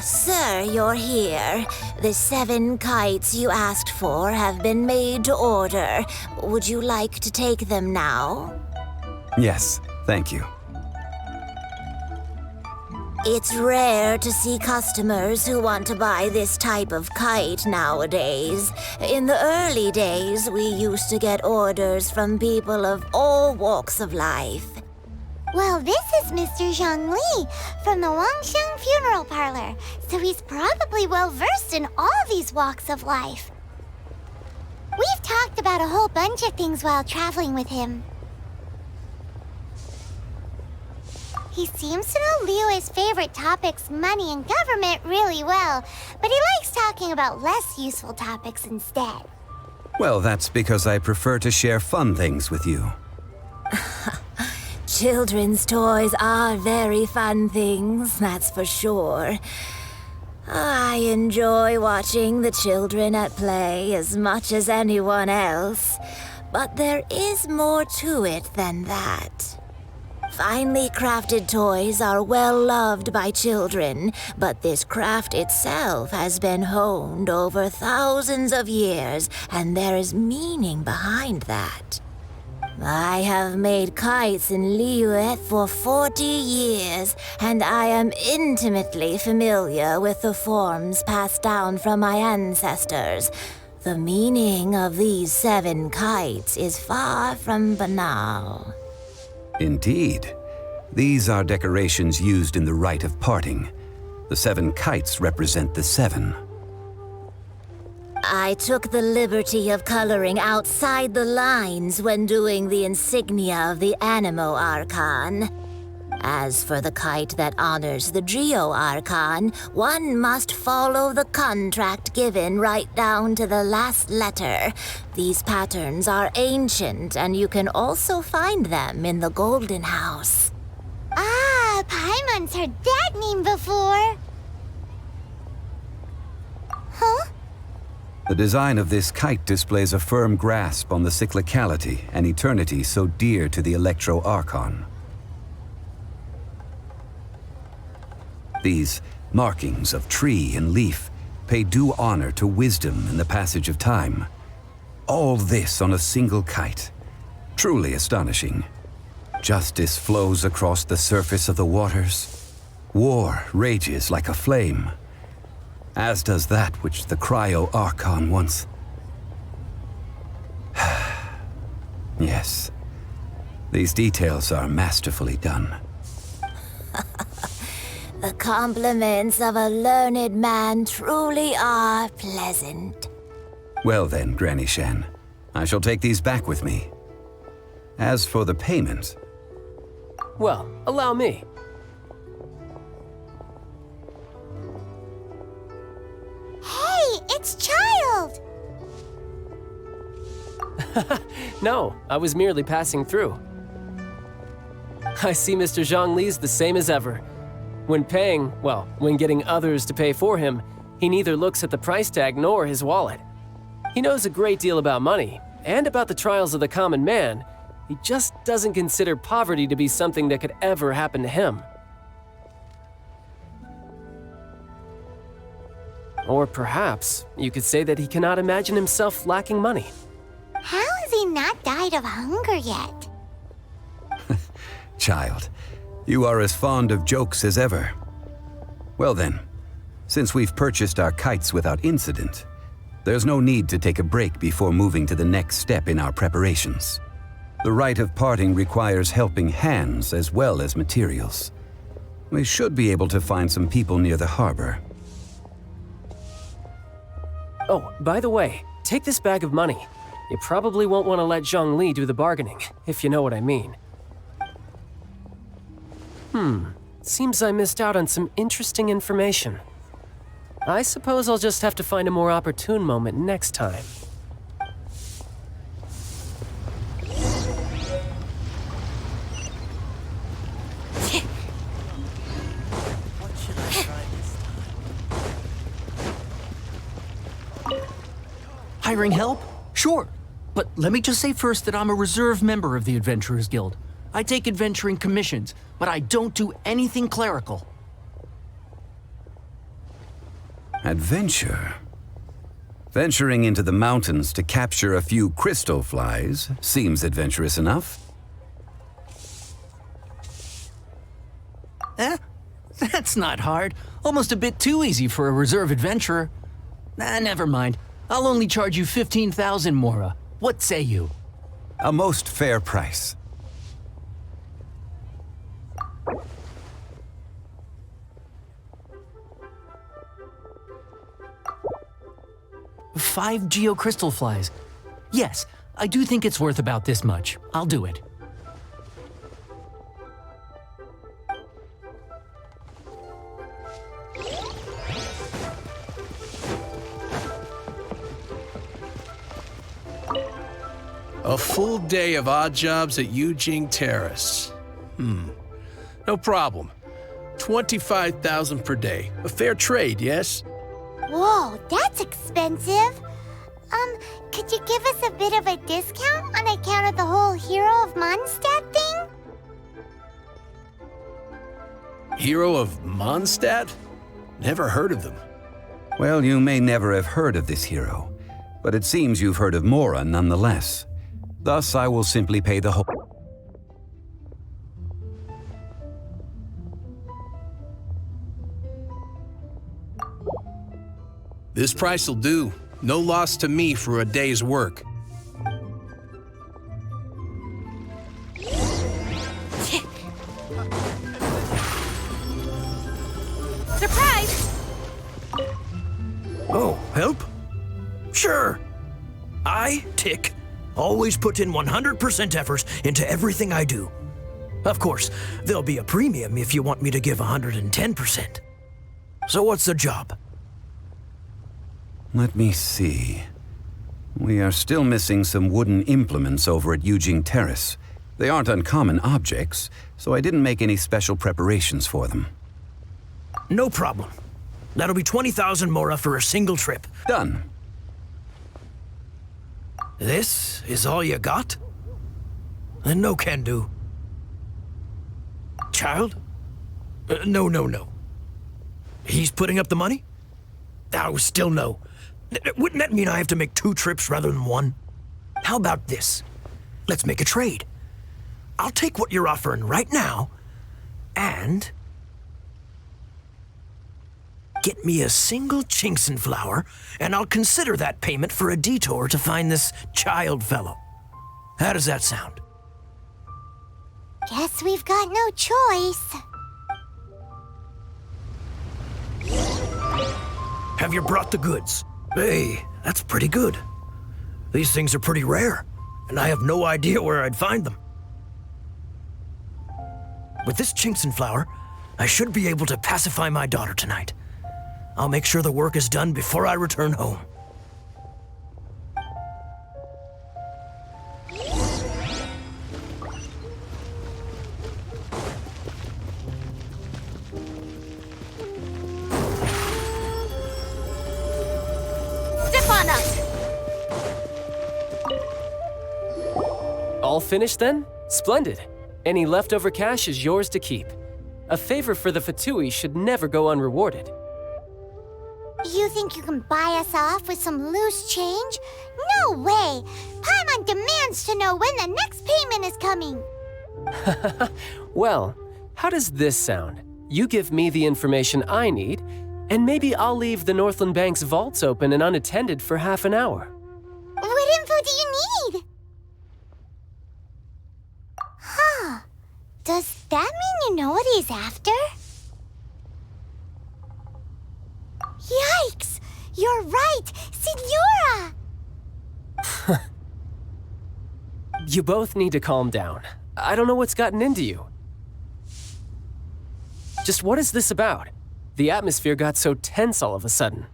Sir, you're here. The 7 kites you asked for have been made to order. Would you like to take them now? Yes, thank you. It's rare to see customers who want to buy this type of kite nowadays. In the early days, we used to get orders from people of all walks of life. Well, this is Mr. Zhongli from the Wangsheng Funeral Parlor, so he's probably well-versed in all these walks of life. We've talked about a whole bunch of things while traveling with him. He seems to know Liyue's favorite topics, money and government, really well, but he likes talking about less useful topics instead. Well, that's because I prefer to share fun things with you. Children's toys are very fun things, that's for sure. I enjoy watching the children at play as much as anyone else, but there is more to it than that. Finely crafted toys are well loved by children, but this craft itself has been honed over thousands of years, and there is meaning behind that. I have made kites in Liyue for 40 years, and I am intimately familiar with the forms passed down from my ancestors. The meaning of these 7 kites is far from banal. Indeed. These are decorations used in the rite of parting. The 7 kites represent the 7. I took the liberty of coloring outside the lines when doing the insignia of the Animo Archon. As for the kite that honors the Geo Archon, one must follow the contract given right down to the last letter. These patterns are ancient, and you can also find them in the Golden House. Ah, Paimon's heard that name before. Huh? The design of this kite displays a firm grasp on the cyclicality and eternity so dear to the Electro Archon. These markings of tree and leaf pay due honor to wisdom and the passage of time. All this on a single kite. Truly astonishing. Justice flows across the surface of the waters. War rages like a flame. As does that which the Cryo Archon once. Yes. These details are masterfully done. The compliments of a learned man truly are pleasant. Well then, Granny Shan, I shall take these back with me. As for the payment... Well, allow me. Hey, it's Child! No, I was merely passing through. I see Mr. Zhongli's the same as ever. When paying, well, when getting others to pay for him, he neither looks at the price tag nor his wallet. He knows a great deal about money, and about the trials of the common man. He just doesn't consider poverty to be something that could ever happen to him. Or perhaps you could say that he cannot imagine himself lacking money. How has he not died of hunger yet? Child, you are as fond of jokes as ever. Well then, since we've purchased our kites without incident, there's no need to take a break before moving to the next step in our preparations. The rite of parting requires helping hands as well as materials. We should be able to find some people near the harbor. Oh, by the way, take this bag of money. You probably won't want to let Zhongli do the bargaining, if you know what I mean. Seems I missed out on some interesting information. I suppose I'll just have to find a more opportune moment next time. Hiring help? Sure. But let me just say first that I'm a reserve member of the Adventurers Guild. I take adventuring commissions, but I don't do anything clerical. Adventure. Venturing into the mountains to capture a few crystal flies seems adventurous enough. That's not hard. Almost a bit too easy for a reserve adventurer. Never mind. I'll only charge you 15,000 Mora. What say you? A most fair price. Five geocrystal flies. Yes, I do think it's worth about this much. I'll do it. A full day of odd jobs at Yujing Terrace. No problem. 25,000 per day. A fair trade, yes? Whoa, that's expensive. Could you give us a bit of a discount on account of the whole Hero of Mondstadt thing? Hero of Mondstadt? Never heard of them. Well, you may never have heard of this hero, but it seems you've heard of Mora nonetheless. Thus, I will simply pay the whole... This price will do. No loss to me for a day's work. Surprise! Oh, help? Sure. I, Tick, always put in 100% effort into everything I do. Of course, there'll be a premium if you want me to give 110%. So what's the job? Let me see. We are still missing some wooden implements over at Yujing Terrace. They aren't uncommon objects, so I didn't make any special preparations for them. No problem. That'll be 20,000 Mora for a single trip. Done. This is all you got? Then no can do. Child? No. He's putting up the money? Oh, still no. Wouldn't that mean I have to make 2 trips rather than 1? How about this? Let's make a trade. I'll take what you're offering right now, and get me a single Chinkson flower, and I'll consider that payment for a detour to find this child fellow. How does that sound? Guess we've got no choice. Have you brought the goods? Hey, that's pretty good. These things are pretty rare, and I have no idea where I'd find them. With this Chinkson flower, I should be able to pacify my daughter tonight. I'll make sure the work is done before I return home. Step on up! All finished then? Splendid. Any leftover cash is yours to keep. A favor for the Fatui should never go unrewarded. You think you can buy us off with some loose change? No way! Paimon demands to know when the next payment is coming. Well, how does this sound? You give me the information I need, and maybe I'll leave the Northland Bank's vaults open and unattended for half an hour. What info do you need? Huh. Does that mean you know what he's after? Yikes! You're right! Signora! You both need to calm down. I don't know what's gotten into you. Just what is this about? The atmosphere got so tense all of a sudden.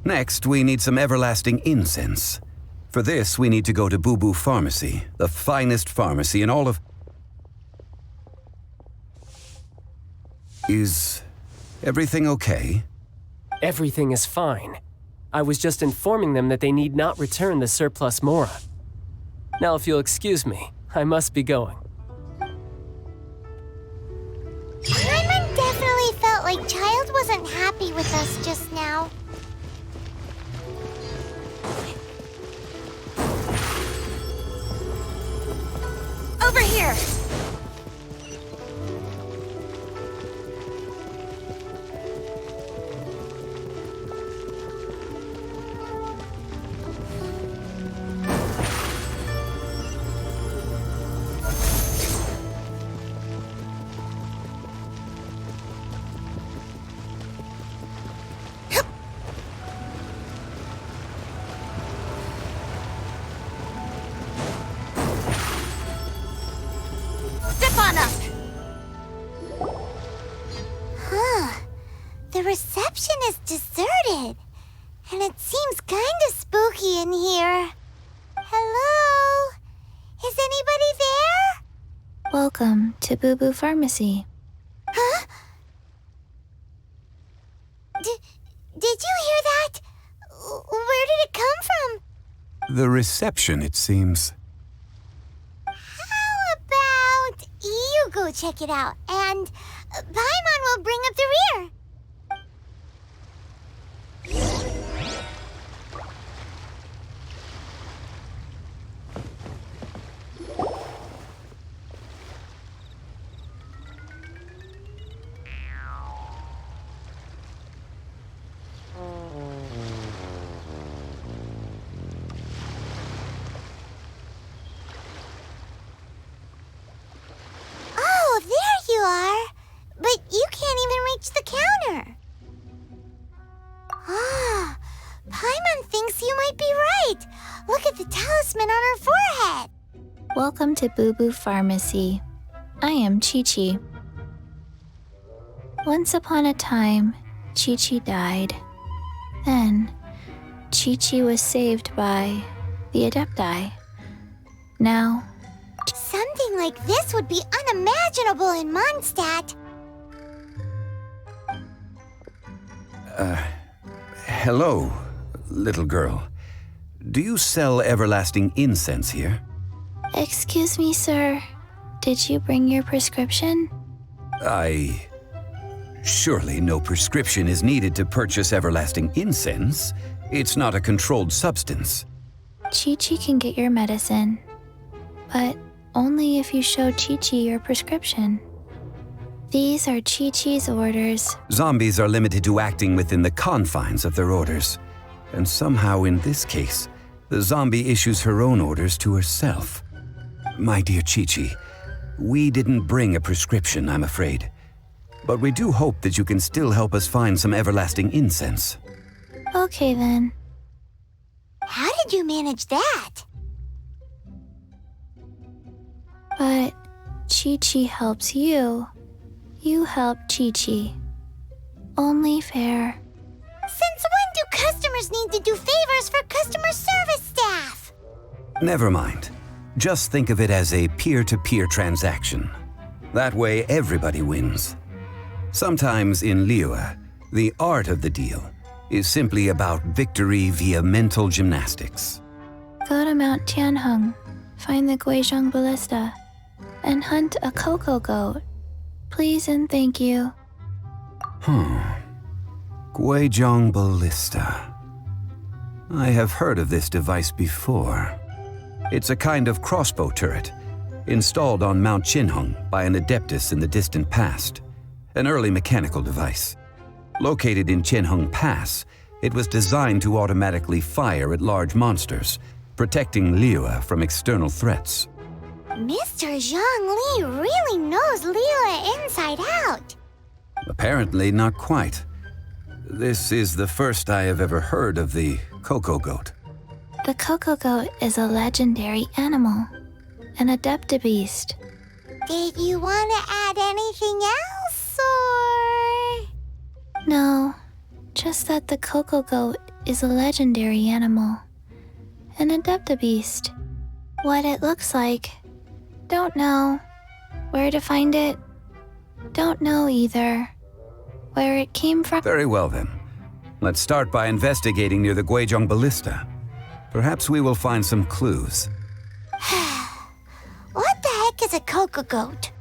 Next, we need some everlasting incense. For this, we need to go to Boo Boo Pharmacy, the finest pharmacy in all of... Is everything okay? Everything is fine. I was just informing them that they need not return the surplus Mora. Now, if you'll excuse me, I must be going. Paimon definitely felt like Child wasn't happy with us just now. Over here! Step on up! Huh. The reception is deserted. And it seems kind of spooky in here. Hello? Is anybody there? Welcome to Boo Boo Pharmacy. Huh? Did you hear that? Where did it come from? The reception, it seems. How about you go check it out, and Paimon will bring up the rear. Oh, there you are. But you can't even reach the counter. Ah, Paimon thinks you might be right. Look at the talisman on her forehead. Welcome to Boo Boo Pharmacy. I am Chi-Chi. Once upon a time, Chi-Chi died. Then, Chi-Chi was saved by the Adepti. Now, Something like this would be unimaginable in Mondstadt. Hello, little girl. Do you sell everlasting incense here? excuse me, sir. Did you bring your prescription? Surely no prescription is needed to purchase everlasting incense. It's not a controlled substance. Chi-Chi can get your medicine, but only if you show Chi-Chi your prescription. These are Chi-Chi's orders. Zombies are limited to acting within the confines of their orders. And somehow in this case, the zombie issues her own orders to herself. My dear Chi-Chi, we didn't bring a prescription, I'm afraid. But we do hope that you can still help us find some everlasting incense. Okay then. How did you manage that? But Chi-Chi helps you. You help Chi-Chi. Only fair. Since when do customers need to do favors for customer service staff? Never mind. Just think of it as a peer-to-peer transaction. That way everybody wins. Sometimes in Liyue, the art of the deal is simply about victory via mental gymnastics. Go to Mount Tianheng, find the Guizhong Ballista, and hunt a Cocogoat. Please and thank you. Guizhong Ballista. I have heard of this device before. It's a kind of crossbow turret, installed on Mount Tianheng by an adeptus in the distant past. An early mechanical device. Located in Tianheng Pass, it was designed to automatically fire at large monsters, protecting Liyue from external threats. Mr. Zhongli really knows Liyue inside out. Apparently not quite. This is the first I have ever heard of the Cocogoat. The Cocogoat is a legendary animal, an adeptabeast. Did you want to add anything else, or...? No, just that the Cocogoat is a legendary animal, an adeptabeast. What it looks like, don't know. Where to find it, don't know either. Where it came from. Very well then. Let's start by investigating near the Guizhong Ballista. Perhaps we will find some clues. What Cocogoat.